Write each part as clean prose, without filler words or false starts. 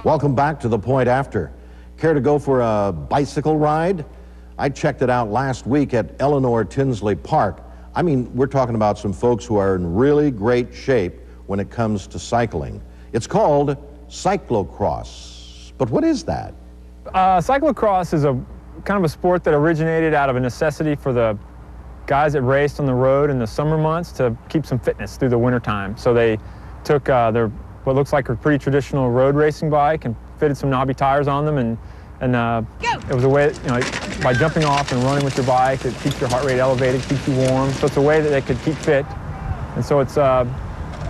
Welcome back to The Point After. Care to go for a bicycle ride? I checked it out last week at Eleanor Tinsley Park. I mean, we're talking about some folks who are in really great shape when it comes to cycling. It's called cyclocross. But what is that? Cyclocross is a kind of a sport that originated out of a necessity for the guys that raced on the road in the summer months to keep some fitness through the wintertime. So they took their what looks like a pretty traditional road racing bike and fitted some knobby tires on them, and it was a way, by jumping off and running with your bike, it keeps your heart rate elevated, keeps you warm. So it's a way that they could keep fit. And so it's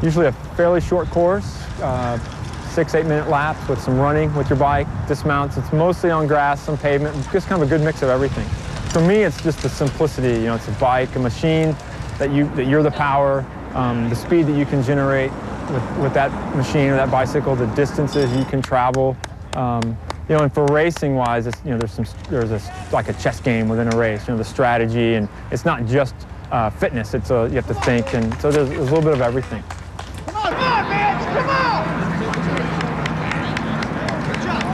usually a fairly short course, 6-8 minute laps with some running with your bike, dismounts. It's mostly on grass, some pavement, just kind of a good mix of everything. For me, it's just the simplicity. It's a bike, a machine that you're the power, the speed that you can generate with that machine or that bicycle, the distances you can travel. And for racing wise, there's like a chess game within a race. The strategy, and it's not just fitness. It's you have to think, and so there's a little bit of everything. Come on, man! Come on! Good job!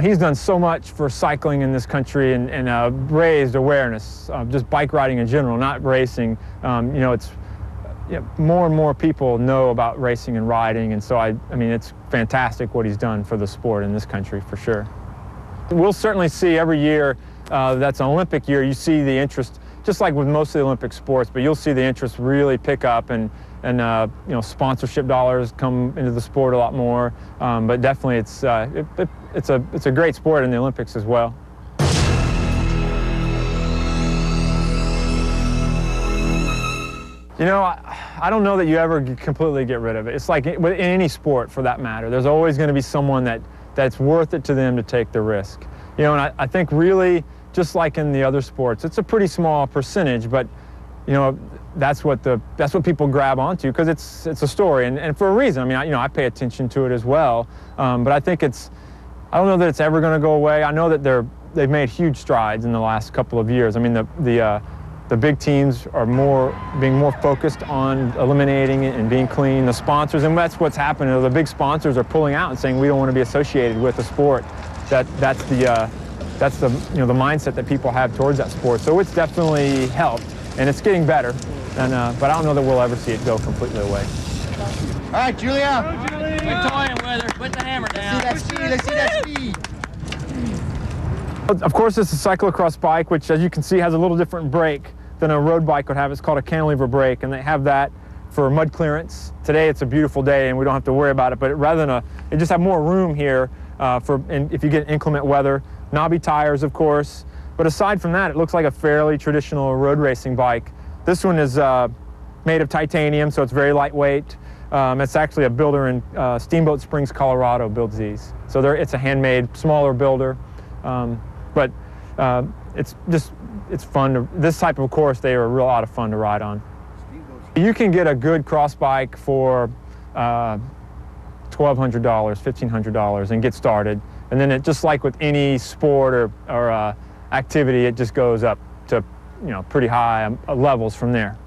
He's done so much for cycling in this country and raised awareness, just bike riding in general, not racing. It's more and more people know about racing and riding, and so I mean it's fantastic what he's done for the sport in this country for sure. We'll certainly see every year that's an Olympic year, you see the interest, just like with most of the Olympic sports, but you'll see the interest really pick up, and sponsorship dollars come into the sport a lot more. But definitely it's a great sport in the Olympics as well. I don't know that you ever completely get rid of it. It's like in any sport for that matter. There's always going to be someone that's worth it to them to take the risk. And I think really, just like in the other sports, it's a pretty small percentage, but that's what people grab onto because it's a story, and for a reason. I mean, I pay attention to it as well, but I think I don't know that it's ever going to go away. I know that they've made huge strides in the last couple of years. I mean, the big teams are being more focused on eliminating it and being clean. The sponsors, and that's what's happening. The big sponsors are pulling out and saying we don't want to be associated with a sport. That's the mindset that people have towards that sport. So it's definitely helped, and it's getting better. But I don't know that we'll ever see it go completely away. All right, Julia. Go, Julie. Quit toying with her. Put the hammer down. Let's see that speed. Of course, it's a cyclocross bike, which, as you can see, has a little different brake than a road bike would have. It's called a cantilever brake, and they have that for mud clearance. Today, it's a beautiful day, and we don't have to worry about it. But rather than it just have more room here if you get inclement weather. Knobby tires, of course. But aside from that, it looks like a fairly traditional road racing bike. This one is made of titanium, so it's very lightweight. It's actually a builder in Steamboat Springs, Colorado, builds these. So it's a handmade, smaller builder. But it's fun. This type of course, they are a real lot of fun to ride on. You can get a good cross bike for $1,200, $1,500 and get started. And then just like with any sport or activity, it just goes up to pretty high levels from there.